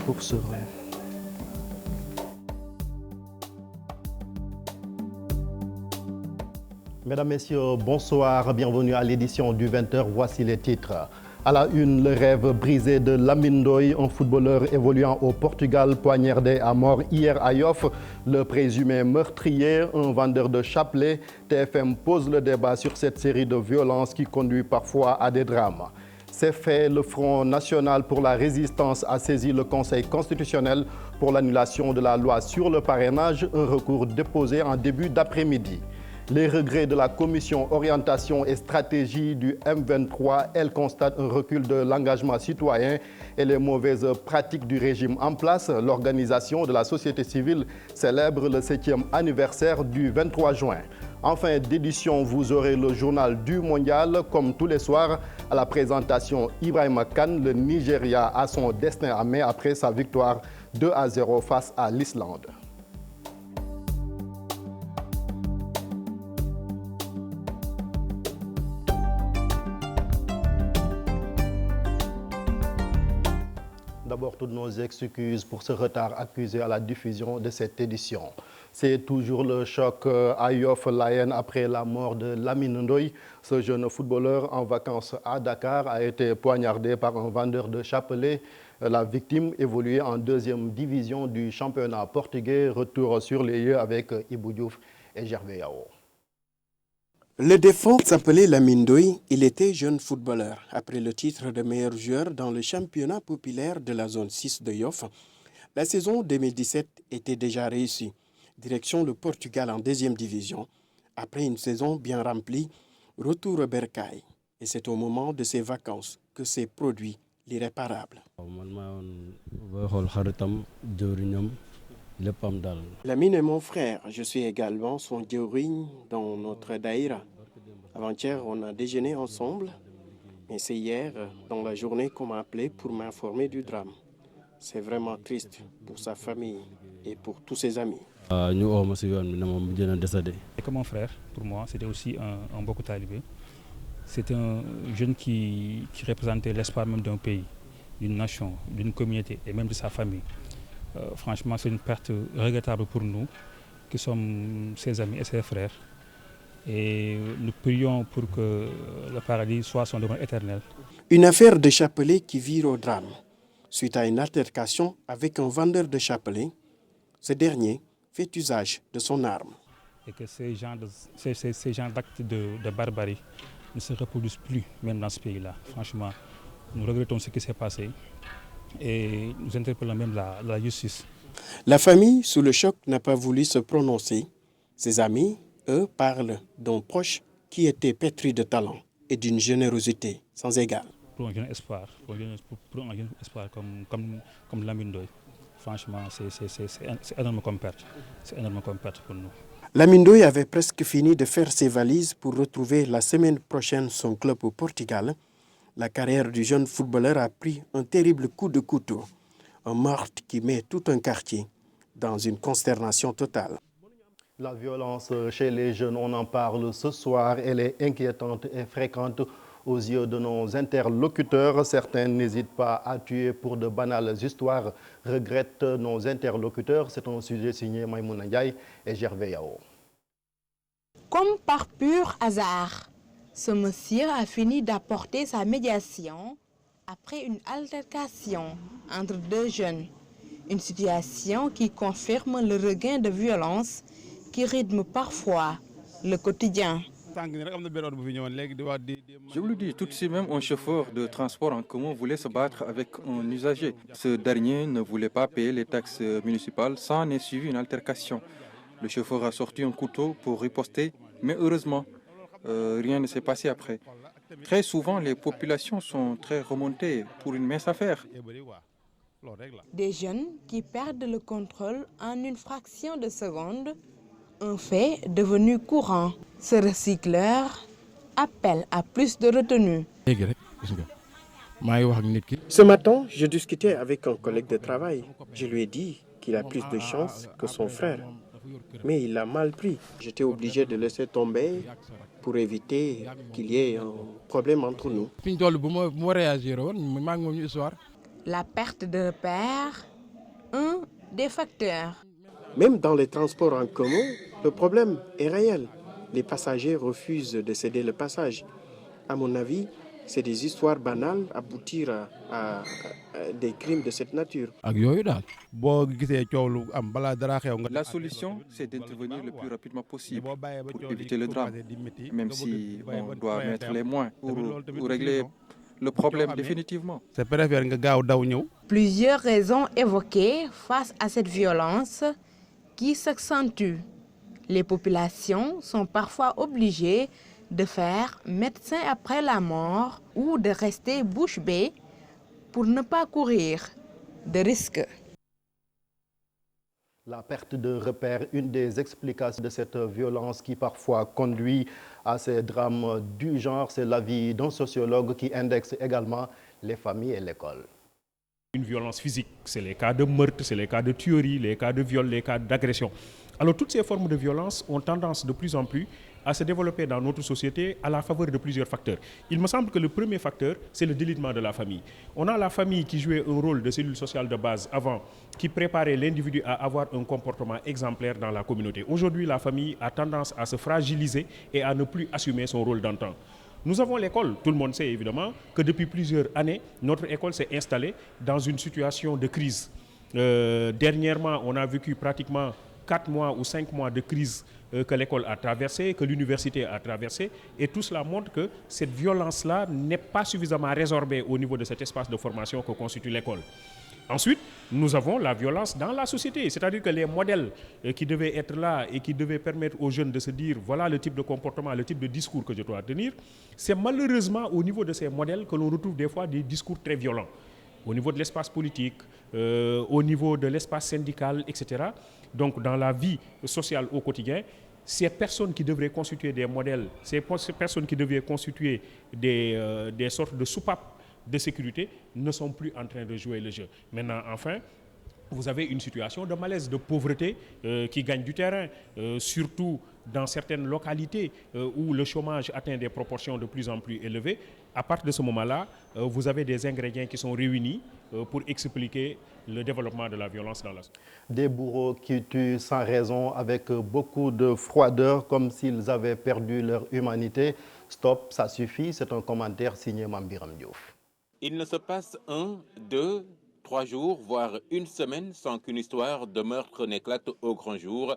pour ce rôle. Mesdames, Messieurs, bonsoir. Bienvenue à l'édition du 20h. Voici les titres. À la une, le rêve brisé de Lamine Ndoye, un footballeur évoluant au Portugal, poignardé à mort hier à Yoff. Le présumé meurtrier, un vendeur de chapelets. TFM pose le débat sur cette série de violences qui conduit parfois à des drames. C'est fait, le Front national pour la résistance a saisi le Conseil constitutionnel pour l'annulation de la loi sur le parrainage, un recours déposé en début d'après-midi. Les regrets de la commission orientation et stratégie du M23, elle constate un recul de l'engagement citoyen et les mauvaises pratiques du régime en place. L'organisation de la société civile célèbre le 7e anniversaire du 23 juin. En fin d'édition, vous aurez le journal du mondial. Comme tous les soirs, à la présentation Ibrahima Kane, le Nigeria a son destin à main après sa victoire 2-0 face à l'Islande. D'abord, toutes nos excuses pour ce retard accusé à la diffusion de cette édition. C'est toujours le choc à Yoff-Layène après la mort de Lamine Ndoye. Ce jeune footballeur en vacances à Dakar a été poignardé par un vendeur de chapelets. La victime évoluait en 2e division du championnat portugais. Retour sur les lieux avec Ibou Diouf et Gervais Yao. Le défunt s'appelait Lamine Ndoye, il était jeune footballeur. Après le titre de meilleur joueur dans le championnat populaire de la zone 6 de Yoff, la saison 2017 était déjà réussie. Direction le Portugal en 2e division. Après une saison bien remplie, retour au Bercail. Et c'est au moment de ses vacances que s'est produit l'irréparable. Lamine est mon frère, je suis également son djawriñ dans notre daïra. Avant-hier, on a déjeuné ensemble, mais c'est hier, dans la journée, qu'on m'a appelé pour m'informer du drame. C'est vraiment triste pour sa famille et pour tous ses amis. Et comme mon frère, pour moi, c'était aussi un beaucoup talibé. C'était un jeune qui représentait l'espoir même d'un pays, d'une nation, d'une communauté et même de sa famille. Franchement, c'est une perte regrettable pour nous, qui sommes ses amis et ses frères. Et nous prions pour que le paradis soit son demeure éternelle. Une affaire de chapelet qui vire au drame. Suite à une altercation avec un vendeur de chapelets, ce dernier fait usage de son arme. Et que ces gens d'actes de barbarie ne se reproduisent plus, même dans ce pays-là. Franchement, nous regrettons ce qui s'est passé. Et nous interpellons même la justice. La famille, sous le choc, n'a pas voulu se prononcer. Ses amis, eux, parlent d'un proche qui était pétri de talent et d'une générosité sans égale. Pour un jeune espoir, comme Lamine Ndoye, franchement, c'est énorme comme perte. C'est énorme comme perte pour nous. Lamine Ndoye avait presque fini de faire ses valises pour retrouver la semaine prochaine son club au Portugal. La carrière du jeune footballeur a pris un terrible coup de couteau. Un meurtre qui met tout un quartier dans une consternation totale. La violence chez les jeunes, on en parle ce soir. Elle est inquiétante et fréquente aux yeux de nos interlocuteurs. Certains n'hésitent pas à tuer pour de banales histoires, regrettent nos interlocuteurs. C'est un sujet signé Maïmouna Ndiaye et Gervais Yao. Comme par pur hasard, ce monsieur a fini d'apporter sa médiation après une altercation entre deux jeunes. Une situation qui confirme le regain de violence qui rythme parfois le quotidien. Je vous le dis, tout de suite même, un chauffeur de transport en commun voulait se battre avec un usager. Ce dernier ne voulait pas payer les taxes municipales. Ça en est suivi une altercation. Le chauffeur a sorti un couteau pour riposter, mais heureusement, rien ne s'est passé après. Très souvent, les populations sont très remontées pour une mince affaire. Des jeunes qui perdent le contrôle en une fraction de seconde, un fait devenu courant. Ce recycleur appelle à plus de retenue. Ce matin, je discutais avec un collègue de travail. Je lui ai dit qu'il a plus de chance que son frère. Mais il l'a mal pris. J'étais obligé de laisser tomber pour éviter qu'il y ait un problème entre nous. La perte de repères un des facteurs. Même dans les transports en commun, le problème est réel. Les passagers refusent de céder le passage. À mon avis, c'est des histoires banales aboutir à des crimes de cette nature. La solution, c'est d'intervenir le plus rapidement possible pour éviter le drame, même si on doit mettre les moyens pour régler le problème définitivement. Plusieurs raisons évoquées face à cette violence qui s'accentue. Les populations sont parfois obligées de faire médecin après la mort ou de rester bouche bée pour ne pas courir de risques. La perte de repères, une des explications de cette violence qui parfois conduit à ces drames du genre, c'est l'avis d'un sociologue qui indexe également les familles et l'école. Une violence physique, c'est les cas de meurtre, c'est les cas de tuerie, les cas de viol, les cas d'agression. Alors toutes ces formes de violence ont tendance de plus en plus à se développer dans notre société à la faveur de plusieurs facteurs. Il me semble que le premier facteur, c'est le délitement de la famille. On a la famille qui jouait un rôle de cellule sociale de base avant, qui préparait l'individu à avoir un comportement exemplaire dans la communauté. Aujourd'hui, la famille a tendance à se fragiliser et à ne plus assumer son rôle d'antan. Nous avons l'école. Tout le monde sait évidemment que depuis plusieurs années, notre école s'est installée dans une situation de crise. Dernièrement, on a vécu pratiquement 4 mois ou 5 mois de crise que l'école a traversée, que l'université a traversée. Et tout cela montre que cette violence-là n'est pas suffisamment résorbée au niveau de cet espace de formation que constitue l'école. Ensuite, nous avons la violence dans la société, c'est-à-dire que les modèles qui devaient être là et qui devaient permettre aux jeunes de se dire voilà le type de comportement, le type de discours que je dois tenir, c'est malheureusement au niveau de ces modèles que l'on retrouve des fois des discours très violents. Au niveau de l'espace politique, au niveau de l'espace syndical, etc. Donc dans la vie sociale au quotidien, ces personnes qui devraient constituer des modèles, ces personnes qui devraient constituer des sortes de soupapes de sécurité ne sont plus en train de jouer le jeu. Maintenant, enfin, vous avez une situation de malaise, de pauvreté qui gagne du terrain, surtout dans certaines localités où le chômage atteint des proportions de plus en plus élevées. À partir de ce moment-là, vous avez des ingrédients qui sont réunis pour expliquer le développement de la violence dans la société. Des bourreaux qui tuent sans raison avec beaucoup de froideur, comme s'ils avaient perdu leur humanité. Stop, ça suffit. C'est un commentaire signé Mambiram Diouf. Il ne se passe 1, 2, 3 jours, voire une semaine sans qu'une histoire de meurtre n'éclate au grand jour.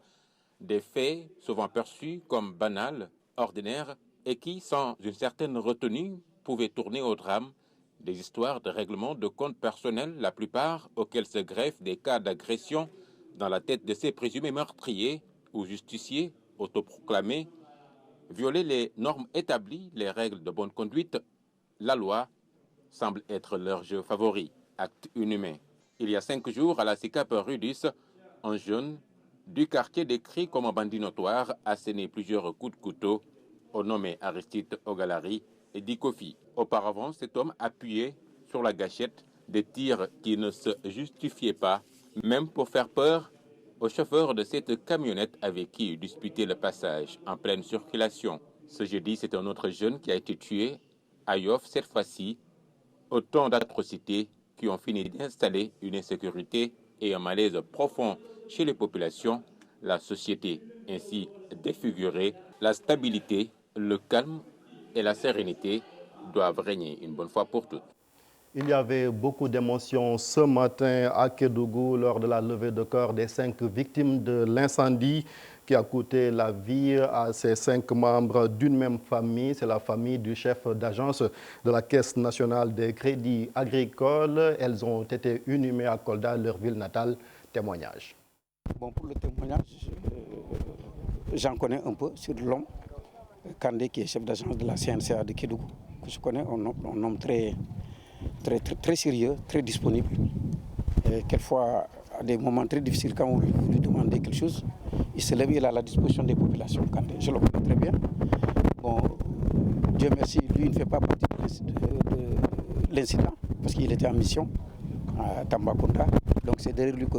Des faits souvent perçus comme banals, ordinaires, et qui, sans une certaine retenue, pouvaient tourner au drame. Des histoires de règlement de comptes personnels, la plupart auxquels se greffent des cas d'agression dans la tête de ces présumés meurtriers ou justiciers autoproclamés. Violer les normes établies, les règles de bonne conduite, la loi, semble être leur jeu favori, acte inhumain. Il y a 5 jours, à la SICAP Rudis, un jeune du quartier décrit comme un bandit notoire a asséné plusieurs coups de couteau au nommé Aristide Ogalari et Dikofi. Auparavant, cet homme appuyait sur la gâchette des tirs qui ne se justifiaient pas, même pour faire peur au chauffeur de cette camionnette avec qui il disputait le passage en pleine circulation. Ce jeudi, c'est un autre jeune qui a été tué à Yoff, cette fois-ci. Autant d'atrocités qui ont fini d'installer une insécurité et un malaise profond chez les populations, la société ainsi défigurée. La stabilité, le calme et la sérénité doivent régner une bonne fois pour toutes. Il y avait beaucoup d'émotions ce matin à Kédougou lors de la levée de corps des 5 victimes de l'incendie qui a coûté la vie à ces 5 membres d'une même famille. C'est la famille du chef d'agence de la Caisse nationale des crédits agricoles. Elles ont été inhumées à Kolda, leur ville natale. Témoignage. Bon, pour le témoignage, j'en connais un peu sur l'homme, Kandé, qui est chef d'agence de la CNCA de Kédougou, que je connais, un homme très sérieux, très disponible. Et quelquefois, à des moments très difficiles, quand vous lui demandez quelque chose, il se lève, il est à la disposition des populations. Je le connais très bien. Bon, Dieu merci, lui, il ne fait pas partie de l'incident, parce qu'il était en mission à Tambacounda. Donc c'est derrière lui que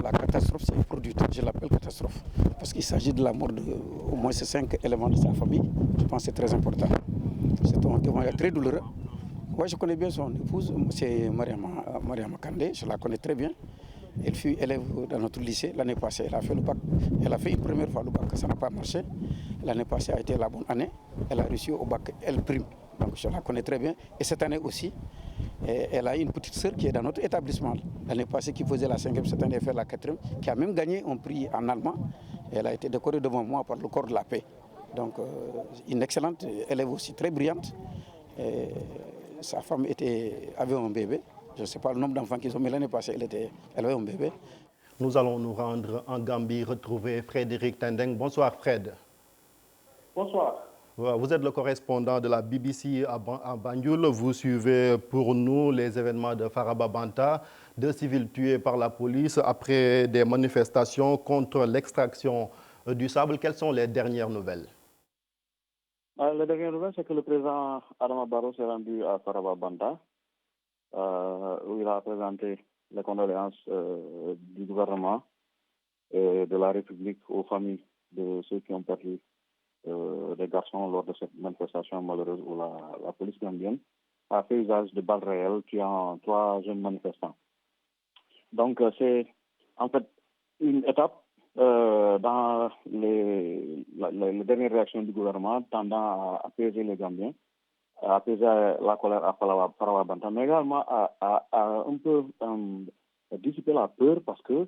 la catastrophe s'est produite. Je l'appelle catastrophe, parce qu'il s'agit de la mort d'au moins ces 5 éléments de sa famille. Je pense que c'est très important. C'est un témoignage très douloureux. Moi, je connais bien son épouse, c'est Mariama Mariama Kandé, je la connais très bien. Elle fut élève dans notre lycée l'année passée. Elle a fait le bac. Elle a fait une première fois le bac, ça n'a pas marché. L'année passée a été la bonne année. Elle a réussi au bac L'. Donc je la connais très bien. Et cette année aussi, elle a une petite sœur qui est dans notre établissement. L'année passée, qui faisait la 5e, cette année, elle fait la 4e, qui a même gagné un prix en allemand. Elle a été décorée devant moi par le corps de la paix. Donc une excellente élève aussi, très brillante. Et sa femme avait un bébé. Je ne sais pas le nombre d'enfants qu'ils ont, mais l'année passée, elle avait un bébé. Nous allons nous rendre en Gambie, retrouver Frédéric Tendeng. Bonsoir Fred. Bonsoir. Vous êtes le correspondant de la BBC à Banjul. Vous suivez pour nous les événements de Faraba Banta, 2 civils tués par la police après des manifestations contre l'extraction du sable. Quelles sont les dernières nouvelles? La dernière nouvelle, c'est que le président Adama Barrow s'est rendu à Faraba Banta, où il a présenté les condoléances du gouvernement et de la République aux familles de ceux qui ont perdu des garçons lors de cette manifestation malheureuse où la police gambienne a fait usage de balles réelles tuant 3 jeunes manifestants. Donc c'est en fait une étape dans les dernières réactions du gouvernement tendant à apaiser les Gambiens, à apaiser la colère à Faraba Banta, mais également à un peu dissiper la peur parce que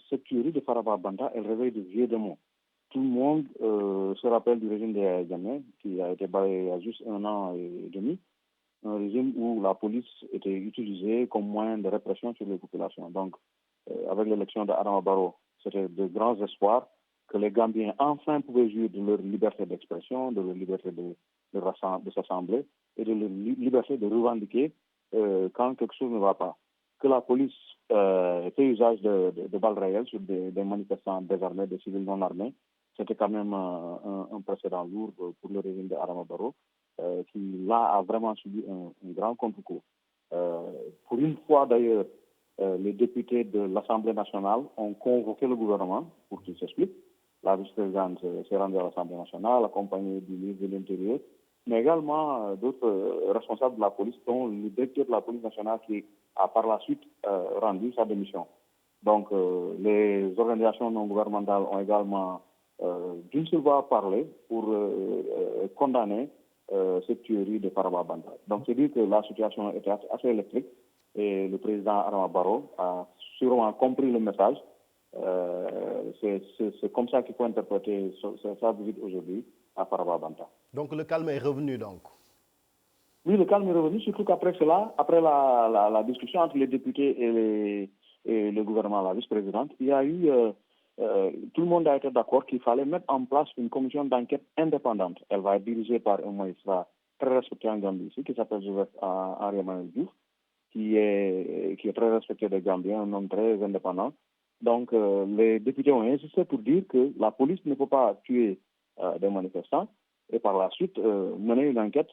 cette tuerie de Faraba Banta, elle réveille de vieux démons. Tout le monde se rappelle du régime des Gambiens qui a été balayé il y a juste 1 an et demi, un régime où la police était utilisée comme moyen de répression sur les populations. Donc, avec l'élection d'Adama Barrow, c'était de grands espoirs que les Gambiens enfin pouvaient jouir de leur liberté d'expression, de leur liberté de s'assembler et de leur liberté de revendiquer quand quelque chose ne va pas. Que la police fait usage de balles réelles sur des manifestants désarmés, des civils non armés, c'était quand même un précédent lourd pour le régime d'Adama Barrow, qui là a vraiment subi un grand contre-coup. Pour une fois d'ailleurs, les députés de l'Assemblée nationale ont convoqué le gouvernement pour qu'il s'explique. La vice-présidente s'est rendue à l'Assemblée nationale, accompagnée du ministre de l'Intérieur, mais également d'autres responsables de la police, dont le directeur de la police nationale qui a par la suite rendu sa démission. Donc les organisations non gouvernementales ont également d'une seule voix parlé pour condamner cette tuerie de Faraba Banta. Donc c'est dire que la situation était assez électrique et le président Adama Barrow a sûrement compris le message. C'est comme ça qu'il faut interpréter sa visite aujourd'hui à Faraba Banta. Donc le calme est revenu donc? Oui, le calme est revenu, surtout qu'après cela, après la discussion entre les députés et le gouvernement, la vice-présidente, il y a eu... tout le monde a été d'accord qu'il fallait mettre en place une commission d'enquête indépendante. Elle va être dirigée par un magistrat très respecté en Gambie ici, qui s'appelle Joseph Henri Emmanuel Diouf, qui est très respecté des Gambiens, un homme très indépendant. Donc les députés ont insisté pour dire que la police ne peut pas tuer des manifestants et par la suite mener une enquête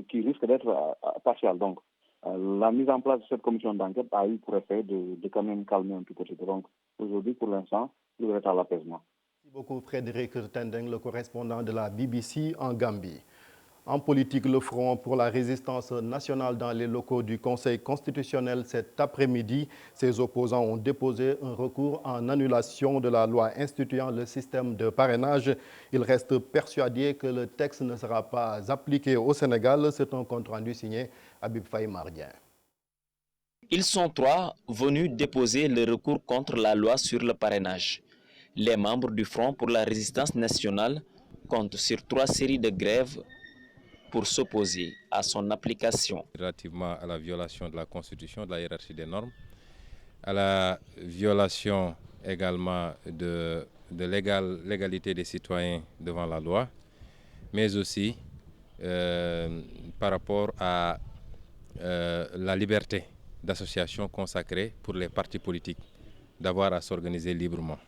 qui risque d'être partielle. Donc la mise en place de cette commission d'enquête a eu pour effet de quand même calmer un tout petit peu. Donc aujourd'hui, pour l'instant, il est à l'apaisement. Merci beaucoup Frédéric Tendeng, le correspondant de la BBC en Gambie. En politique, le Front pour la résistance nationale dans les locaux du Conseil constitutionnel cet après-midi. Ses opposants ont déposé un recours en annulation de la loi instituant le système de parrainage. Ils restent persuadés que le texte ne sera pas appliqué au Sénégal. C'est un compte-rendu signé Habib Faye Mardien. Ils sont 3 venus déposer le recours contre la loi sur le parrainage. Les membres du Front pour la résistance nationale comptent sur 3 séries de grèves pour s'opposer à son application. Relativement à la violation de la Constitution, de la hiérarchie des normes, à la violation également de l'égalité des citoyens devant la loi, mais aussi par rapport à la liberté d'association consacrée pour les partis politiques, d'avoir à s'organiser librement.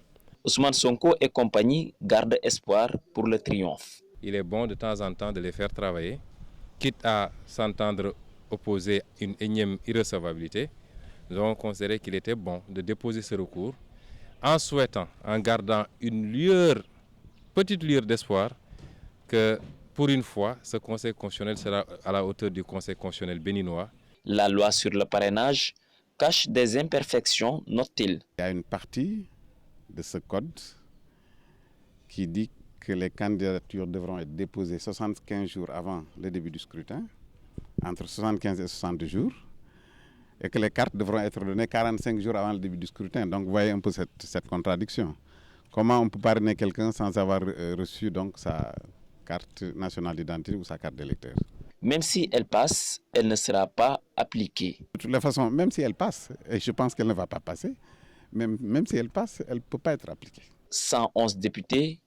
Ousmane Sonko et compagnie gardent espoir pour le triomphe. Il est bon de temps en temps de les faire travailler, quitte à s'entendre opposer une énième irrecevabilité. Nous avons considéré qu'il était bon de déposer ce recours en souhaitant, en gardant une petite lueur d'espoir que pour une fois, ce Conseil constitutionnel sera à la hauteur du Conseil constitutionnel béninois. La loi sur le parrainage cache des imperfections, note-t-il. Il y a une partie de ce code qui dit que les candidatures devront être déposées 75 jours avant le début du scrutin, entre 75 et 60 jours, et que les cartes devront être données 45 jours avant le début du scrutin. Donc vous voyez un peu cette contradiction. Comment on peut parrainer quelqu'un sans avoir reçu donc sa carte nationale d'identité ou sa carte d'électeur? Même si elle passe, elle ne sera pas appliquée. De toutes les façons, même si elle passe, et je pense qu'elle ne va pas passer, même si elle passe, elle ne peut pas être appliquée. 111 députés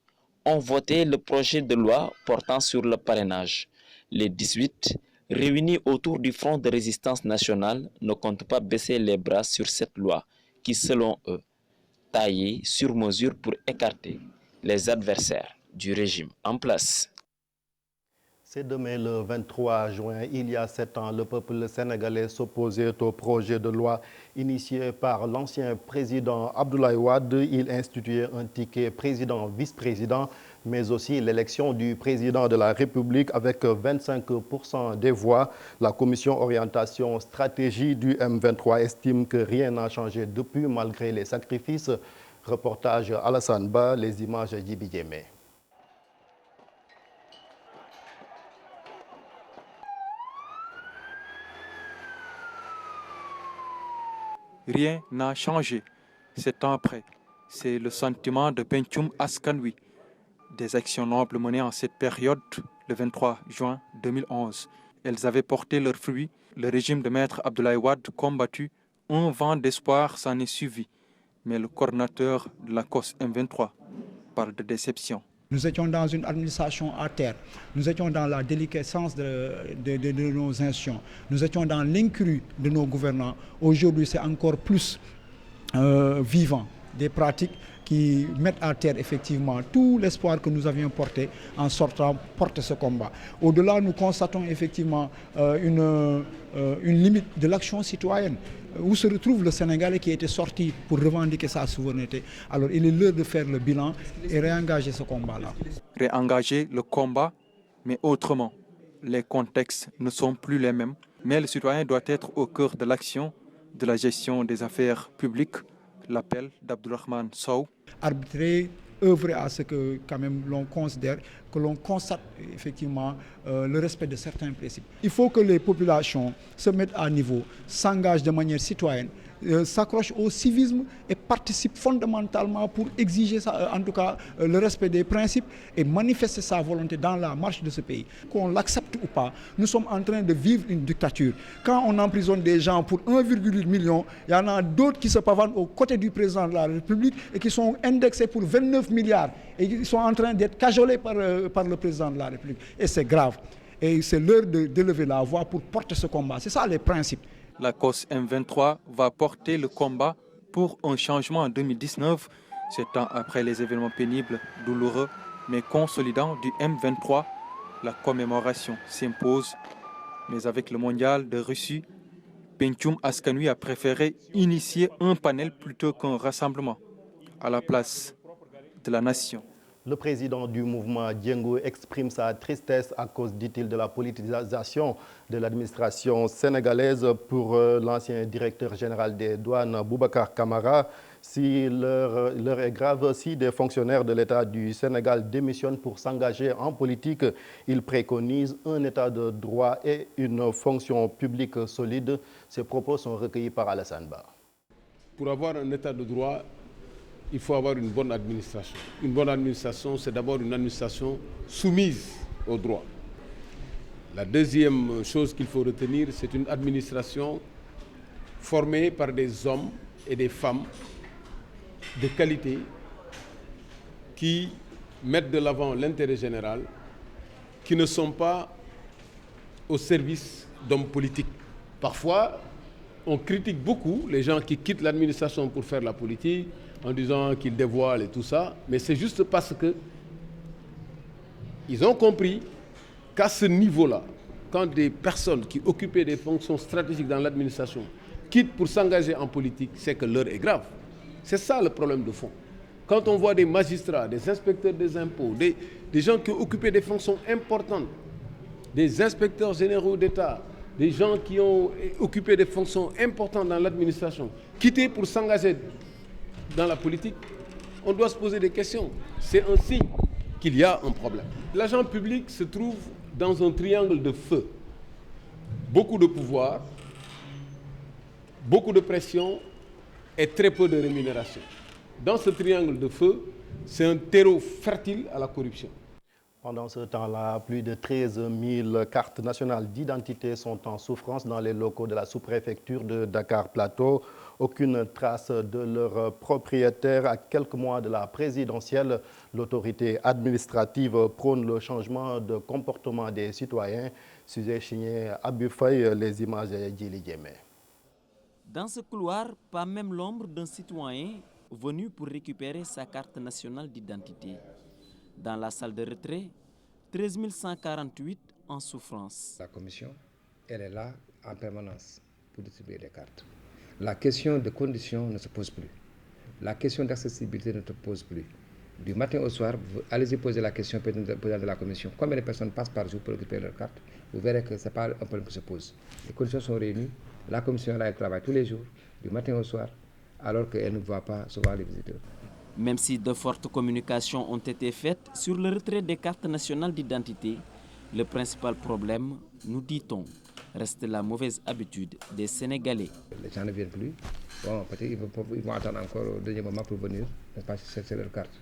ont voté le projet de loi portant sur le parrainage. Les 18, réunis autour du Front de résistance nationale, ne comptent pas baisser les bras sur cette loi qui, selon eux, taillée sur mesure pour écarter les adversaires du régime en place. C'est demain le 23 juin. Il y a 7 ans, le peuple sénégalais s'opposait au projet de loi initié par l'ancien président Abdoulaye Wade. Il instituait un ticket président-vice-président, mais aussi l'élection du président de la République avec 25% des voix. La commission orientation stratégie du M23 estime que rien n'a changé depuis malgré les sacrifices. Reportage Alassane Ba, les images d'Ibi Diémé. Rien n'a changé. 7 ans après, c'est le sentiment de Pencum Askanui. Des actions nobles menées en cette période, le 23 juin 2011. Elles avaient porté leurs fruits. Le régime de maître Abdoulaye Wade combattu, un vent d'espoir s'en est suivi. Mais le coordinateur de la COS M23 parle de déception. Nous étions dans une administration à terre, nous étions dans la déliquescence de nos institutions, nous étions dans l'incru de nos gouvernants. Aujourd'hui, c'est encore plus vivant, des pratiques qui mettent à terre effectivement tout l'espoir que nous avions porté en sortant porter ce combat. Au-delà, nous constatons effectivement une limite de l'action citoyenne. Où se retrouve le Sénégalais qui était sorti pour revendiquer sa souveraineté? Alors il est l'heure de faire le bilan et réengager ce combat-là. Réengager le combat, mais autrement. Les contextes ne sont plus les mêmes, mais le citoyen doit être au cœur de l'action, de la gestion des affaires publiques. L'appel d'Abdourahmane Sow. Arbitrer, œuvrer à ce que quand même l'on considère, que l'on constate effectivement le respect de certains principes. Il faut que les populations se mettent à niveau, s'engagent de manière citoyenne, s'accrochent au civisme et participent fondamentalement pour exiger en tout cas le respect des principes et manifester sa volonté dans la marche de ce pays. Qu'on l'accepte ou pas, nous sommes en train de vivre une dictature. Quand on emprisonne des gens pour 1,8 million, il y en a d'autres qui se pavanent aux côtés du président de la République et qui sont indexés pour 29 milliards et qui sont en train d'être cajolés par le président de la République. Et c'est grave. Et c'est l'heure d'élever la voix pour porter ce combat. C'est ça les principes. La COS M23 va porter le combat pour un changement en 2019, 7 ans après les événements pénibles, douloureux, mais consolidants du M23. La commémoration s'impose, mais avec le mondial de Russie, Pencum Askanui a préféré initier un panel plutôt qu'un rassemblement à la place de la nation. Le président du mouvement Diengo exprime sa tristesse à cause, dit-il, de la politisation de l'administration sénégalaise. Pour l'ancien directeur général des douanes, Boubacar Camara, si l'heure est grave, si des fonctionnaires de l'État du Sénégal démissionnent pour s'engager en politique, il préconise un État de droit et une fonction publique solide. Ces propos sont recueillis par Alassane Ba. Pour avoir un État de droit, il faut avoir une bonne administration. Une bonne administration, c'est d'abord une administration soumise au droit. La deuxième chose qu'il faut retenir, c'est une administration formée par des hommes et des femmes de qualité qui mettent de l'avant l'intérêt général, qui ne sont pas au service d'hommes politiques. Parfois, on critique beaucoup les gens qui quittent l'administration pour faire la politique, en disant qu'ils dévoilent et tout ça, mais c'est juste parce que ils ont compris qu'à ce niveau-là, quand des personnes qui occupaient des fonctions stratégiques dans l'administration quittent pour s'engager en politique, c'est que l'heure est grave. C'est ça le problème de fond. Quand on voit des magistrats, des inspecteurs des impôts, des gens qui ont occupé des fonctions importantes, des inspecteurs généraux d'État, des gens qui ont occupé des fonctions importantes dans l'administration, quitter pour s'engager dans la politique, on doit se poser des questions. C'est un signe qu'il y a un problème. L'agent public se trouve dans un triangle de feu. Beaucoup de pouvoir, beaucoup de pression et très peu de rémunération. Dans ce triangle de feu, c'est un terreau fertile à la corruption. Pendant ce temps-là, plus de 13 000 cartes nationales d'identité sont en souffrance dans les locaux de la sous-préfecture de Dakar-Plateau. Aucune trace de leur propriétaire. À quelques mois de la présidentielle, l'autorité administrative prône le changement de comportement des citoyens. Sujet signé Abou Faye, les images d'Djili Djemé. Dans ce couloir, pas même l'ombre d'un citoyen venu pour récupérer sa carte nationale d'identité. Dans la salle de retrait, 13 148 en souffrance. La commission, elle est là en permanence pour distribuer les cartes. La question de conditions ne se pose plus. La question d'accessibilité ne se pose plus. Du matin au soir, allez-y poser la question au président de la commission. Combien de personnes passent par jour pour récupérer leur carte? Vous verrez que ce n'est pas un problème qui se pose. Les conditions sont réunies. La commission là, elle travaille tous les jours, du matin au soir, alors qu'elle ne voit pas souvent les visiteurs. Même si de fortes communications ont été faites sur le retrait des cartes nationales d'identité, le principal problème, nous dit-on, reste la mauvaise habitude des Sénégalais. Les gens ne viennent plus. Bon, peut-être ils vont attendre encore au dernier moment pour venir, ne pas chercher leur carte.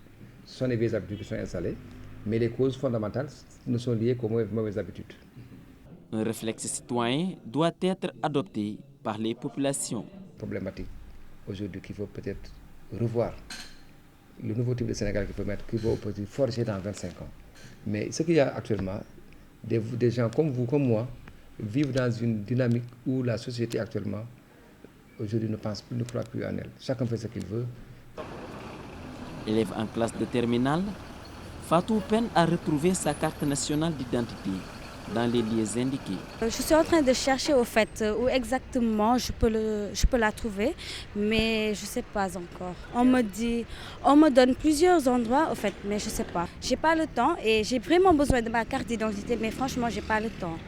Ce sont les vieilles habitudes qui sont installées, mais les causes fondamentales ne sont liées qu'aux mauvaises habitudes. Un réflexe citoyen doit être adopté par les populations. Problématique aujourd'hui qu'il faut peut-être revoir. Le nouveau type de Sénégal qu'il faut mettre, qu'il faut forger dans 25 ans. Mais ce qu'il y a actuellement, des gens comme vous, comme moi, vivent dans une dynamique où la société actuellement, aujourd'hui, ne croit plus en elle. Chacun fait ce qu'il veut. Élève en classe de terminale, Fatou peine à retrouver sa carte nationale d'identité dans les lieux indiqués. Je suis en train de chercher au fait où exactement je peux la trouver, mais je ne sais pas encore. On me donne plusieurs endroits au fait, mais je ne sais pas. Je n'ai pas le temps et j'ai vraiment besoin de ma carte d'identité, mais franchement, je n'ai pas le temps.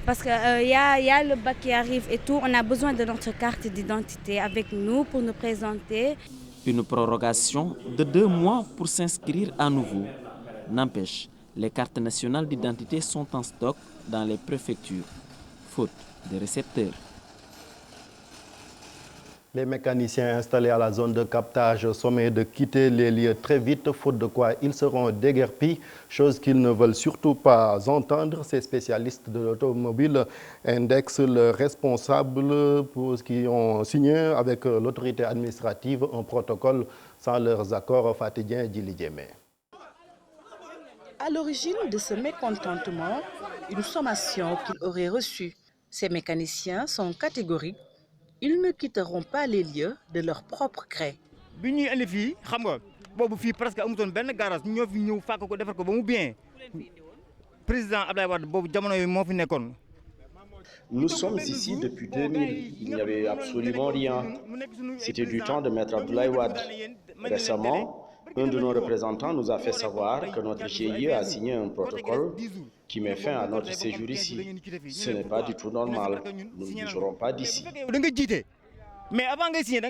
Parce qu'il y a le bac qui arrive et tout, on a besoin de notre carte d'identité avec nous pour nous présenter. Une prorogation de 2 mois pour s'inscrire à nouveau. N'empêche, les cartes nationales d'identité sont en stock dans les préfectures, faute de récepteurs. Les mécaniciens installés à la zone de captage sommés de quitter les lieux très vite, faute de quoi ils seront déguerpis, chose qu'ils ne veulent surtout pas entendre. Ces spécialistes de l'automobile indexent le responsable pour ce qui ont signé avec l'autorité administrative un protocole sans leurs accords fatigués et Djili Djemé. À l'origine de ce mécontentement, une sommation qu'ils auraient reçue. Ces mécaniciens sont catégoriques. Ils ne quitteront pas les lieux de leur propre gré. Nous sommes ici depuis 2000. Il n'y avait absolument rien. C'était du temps de Maître Abdoulaye Wade. Récemment, un de nos représentants nous a fait savoir que notre GIE a signé un protocole qui met fin à notre séjour ici. Ce n'est pas du tout normal. Nous ne bougerons pas d'ici. Mais avant de signer,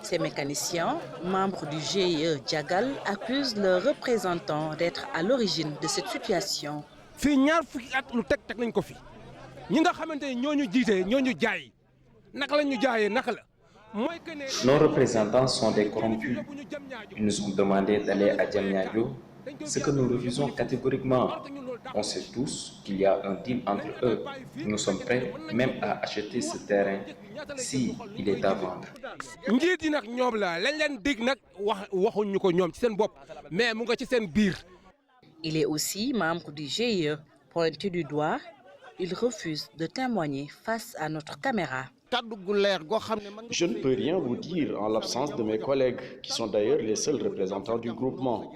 Ces mécaniciens, membres du GIE Diagal, accusent leurs représentants d'être à l'origine de cette situation. Nos représentants sont des corrompus. Ils nous ont demandé d'aller à Diamniadio, ce que nous refusons catégoriquement. On sait tous qu'il y a un deal entre eux. Nous sommes prêts même à acheter ce terrain si il est à vendre. Il est aussi membre du GIE. Pointé du doigt, il refuse de témoigner face à notre caméra. Je ne peux rien vous dire en l'absence de mes collègues, qui sont d'ailleurs les seuls représentants du groupement.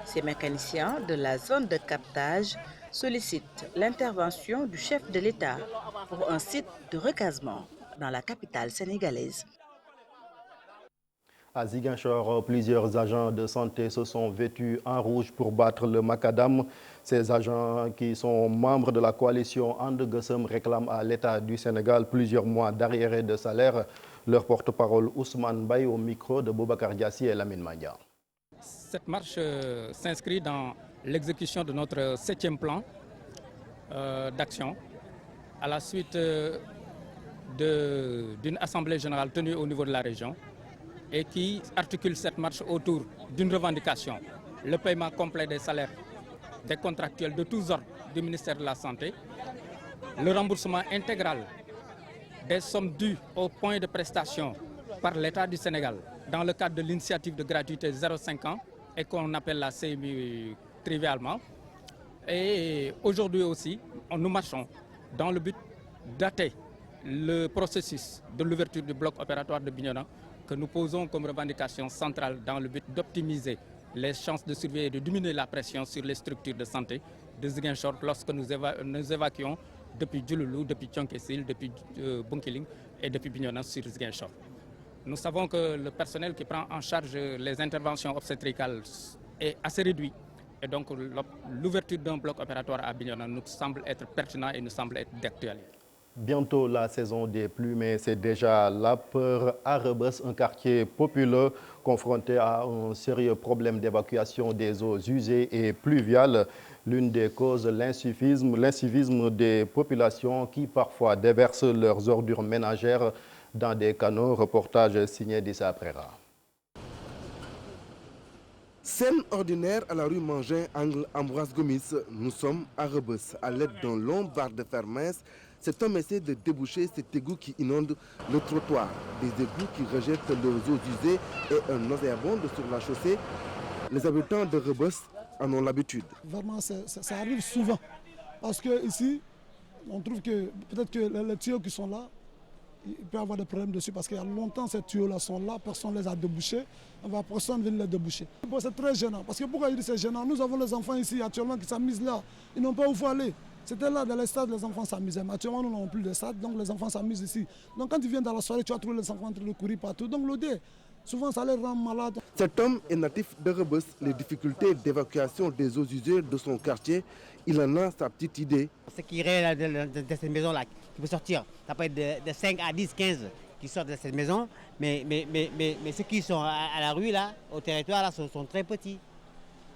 Ces mécaniciens de la zone de captage sollicitent l'intervention du chef de l'État pour un site de recasement dans la capitale sénégalaise. À Ziguinchor, plusieurs agents de santé se sont vêtus en rouge pour battre le macadam. Ces agents qui sont membres de la coalition And Gueusseum réclament à l'État du Sénégal plusieurs mois d'arriérés de salaire. Leur porte-parole Ousmane Baye au micro de Boubacar Diassi et Lamine Mandia. Cette marche s'inscrit dans l'exécution de notre 7e plan d'action à la suite d'une assemblée générale tenue au niveau de la région et qui articule cette marche autour d'une revendication, le paiement complet des salaires des contractuels de tous ordres du ministère de la Santé, le remboursement intégral des sommes dues au point de prestation par l'État du Sénégal dans le cadre de l'initiative de gratuité 0,5 ans et qu'on appelle la CMU trivialement. Et aujourd'hui aussi, nous marchons dans le but d'atter le processus de l'ouverture du bloc opératoire de Bignona que nous posons comme revendication centrale dans le but d'optimiser les chances de survie et de diminuer la pression sur les structures de santé de Ziguinchor lorsque nous évacuons depuis Djouloulou, depuis Thionck-Essyl, depuis Bunkiling et depuis Bignona sur Ziguinchor. Nous savons que le personnel qui prend en charge les interventions obstétricales est assez réduit et donc l'ouverture d'un bloc opératoire à Bignona nous semble être pertinent et nous semble être d'actualité. Bientôt la saison des pluies, mais c'est déjà la peur à Rebeuss, un quartier populeux confronté à un sérieux problème d'évacuation des eaux usées et pluviales. L'une des causes, l'incivisme des populations qui parfois déversent leurs ordures ménagères dans des canaux. Reportage signé d'Issa Prera. Scène ordinaire à la rue Mangin, angle Ambroise Gomis. Nous sommes à Rebeuss. À l'aide d'un long bar de fer mince, cet homme essaie de déboucher cet égout qui inonde le trottoir. Des égouts qui rejettent leurs eaux usées et un nauséabonde sur la chaussée. Les habitants de Rebeuss en ont l'habitude. Vraiment, ça arrive souvent. Parce qu'ici, on trouve que peut-être que les tuyaux qui sont là, il peut y avoir des problèmes dessus parce qu'il y a longtemps ces tuyaux-là sont là, personne ne les a débouchés, personne ne vient les déboucher. C'est très gênant. Parce que pourquoi il dit c'est gênant? Nous avons les enfants ici actuellement qui s'amusent là. Ils n'ont pas où aller. C'était là dans les stades, les enfants s'amusaient. Mais actuellement, nous n'avons plus de stade, donc les enfants s'amusent ici. Donc quand ils viennent dans la soirée, tu vas trouver les enfants en train de courir partout. Donc l'odeur, souvent ça les rend malades. Cet homme est natif de Rebeuss. Les difficultés d'évacuation des eaux usées de son quartier, il en a sa petite idée. Ce qui est de cette maison-là, qui peut sortir, ça peut être de 5 à 10, 15 qui sortent de cette maison. Mais ceux qui sont à la rue, là, au territoire, là, sont très petits.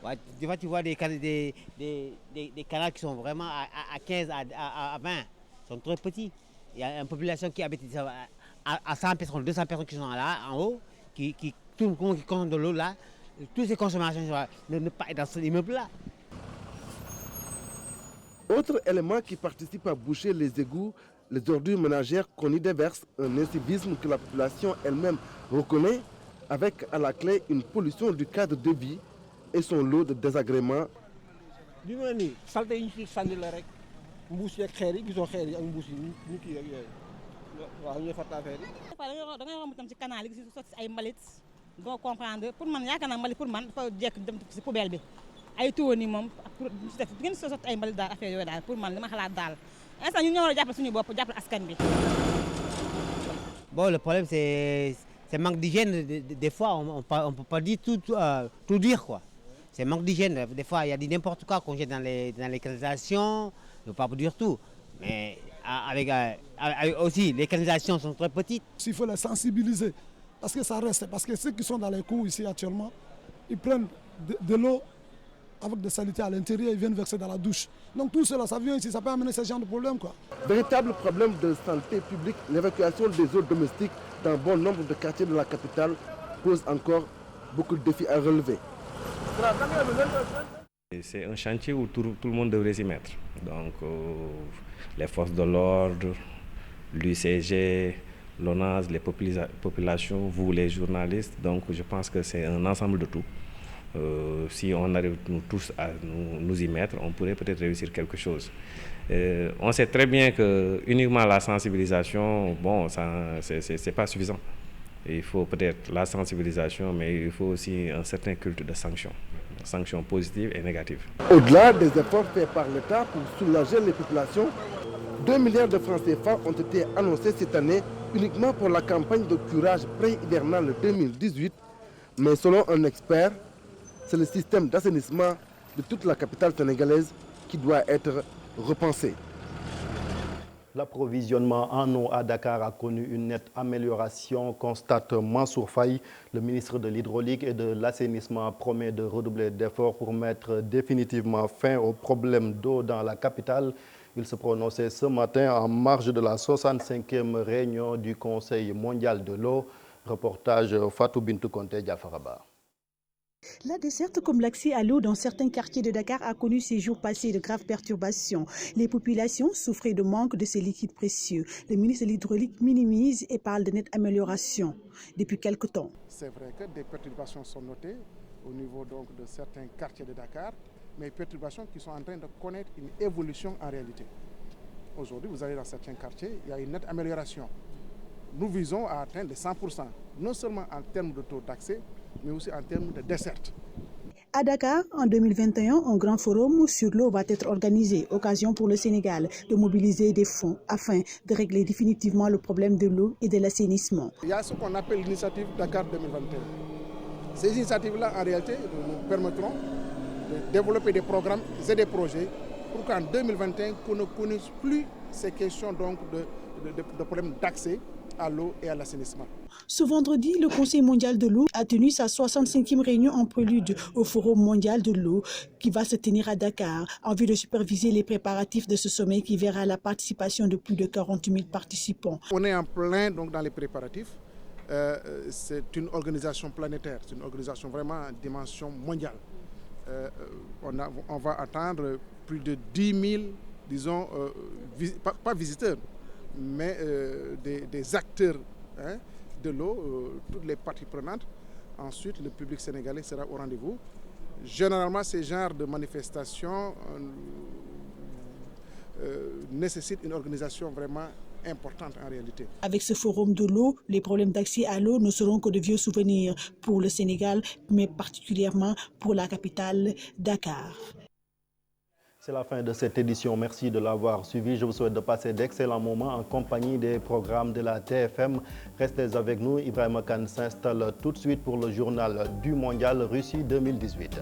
Ouais, tu vois des canaux qui sont vraiment à 15, à 20, sont très petits. Il y a une population qui habite à 100 personnes, 200 personnes qui sont là, en haut, tout le monde qui consomme de l'eau là, toutes ces consommations ne pas être dans ce immeuble-là. Autre élément qui participe à boucher les égouts, les ordures ménagères qu'on y déverse, un incivisme que la population elle-même reconnaît, avec à la clé une pollution du cadre de vie et son lot de désagréments. Bon, le problème c'est manque d'hygiène. Des fois, on ne peut pas dire tout dire, quoi. C'est manque d'hygiène. Des fois, il y a n'importe quoi qu'on jette dans les canalisations. Je ne peux pas vous dire tout. Mais avec aussi, les canalisations sont très petites. Il faut les sensibiliser. Parce que ça reste. Parce que ceux qui sont dans les cours ici actuellement, ils prennent de l'eau avec des saletés à l'intérieur, ils viennent verser dans la douche. Donc tout cela, ça vient ici, ça peut amener ce genre de problème, quoi. Véritable problème de santé publique, l'évacuation des eaux domestiques dans bon nombre de quartiers de la capitale pose encore beaucoup de défis à relever. C'est un chantier où tout le monde devrait s'y mettre. Donc les forces de l'ordre, l'UCG, l'ONAS, les populations, vous les journalistes. Donc je pense que c'est un ensemble de tout. Si on arrive nous tous à nous y mettre, on pourrait peut-être réussir quelque chose. On sait très bien que uniquement la sensibilisation, bon, c'est pas suffisant. Il faut peut-être la sensibilisation, mais il faut aussi un certain culte de sanctions positives et négatives. Au-delà des efforts faits par l'État pour soulager les populations, 2 milliards de francs CFA ont été annoncés cette année uniquement pour la campagne de curage pré-hivernale 2018 Mais selon un expert, c'est le système d'assainissement de toute la capitale sénégalaise qui doit être repensé. L'approvisionnement en eau à Dakar a connu une nette amélioration, constate Mansour Faye. Le ministre de l'Hydraulique et de l'Assainissement promet de redoubler d'efforts pour mettre définitivement fin aux problèmes d'eau dans la capitale. Il se prononçait ce matin en marge de la 65e réunion du Conseil mondial de l'eau. Reportage Fatou Bintou Conté Diafaraba. La desserte comme l'accès à l'eau dans certains quartiers de Dakar a connu ces jours passés de graves perturbations. Les populations souffraient de manque de ces liquides précieux. Le ministre de l'Hydraulique minimise et parle de nette amélioration depuis quelque temps. C'est vrai que des perturbations sont notées au niveau donc de certains quartiers de Dakar, mais perturbations qui sont en train de connaître une évolution en réalité. Aujourd'hui, vous allez dans certains quartiers, il y a une nette amélioration. Nous visons à atteindre les 100%, non seulement en termes de taux d'accès, mais aussi en termes de desserte. À Dakar, en 2021, un grand forum sur l'eau va être organisé, occasion pour le Sénégal de mobiliser des fonds afin de régler définitivement le problème de l'eau et de l'assainissement. Il y a ce qu'on appelle l'initiative Dakar 2021. Ces initiatives-là, en réalité, nous permettront de développer des programmes et des projets pour qu'en 2021, qu'on ne connaisse plus ces questions donc de problèmes d'accès à l'eau et à l'assainissement. Ce vendredi, le Conseil mondial de l'eau a tenu sa 65e réunion en prélude au Forum mondial de l'eau qui va se tenir à Dakar en vue de superviser les préparatifs de ce sommet qui verra la participation de plus de 40 000 participants. On est en plein donc, dans les préparatifs. C'est une organisation planétaire, c'est une organisation vraiment à dimension mondiale. On va attendre plus de 10 000, disons, pas visiteurs, mais des acteurs de l'eau, toutes les parties prenantes. Ensuite, le public sénégalais sera au rendez-vous. Généralement, ces genres de manifestations nécessitent une organisation vraiment importante en réalité. Avec ce forum de l'eau, les problèmes d'accès à l'eau ne seront que de vieux souvenirs pour le Sénégal, mais particulièrement pour la capitale, Dakar. C'est la fin de cette édition. Merci de l'avoir suivi. Je vous souhaite de passer d'excellents moments en compagnie des programmes de la TFM. Restez avec nous. Ibrahima Kane s'installe tout de suite pour le journal du Mondial Russie 2018.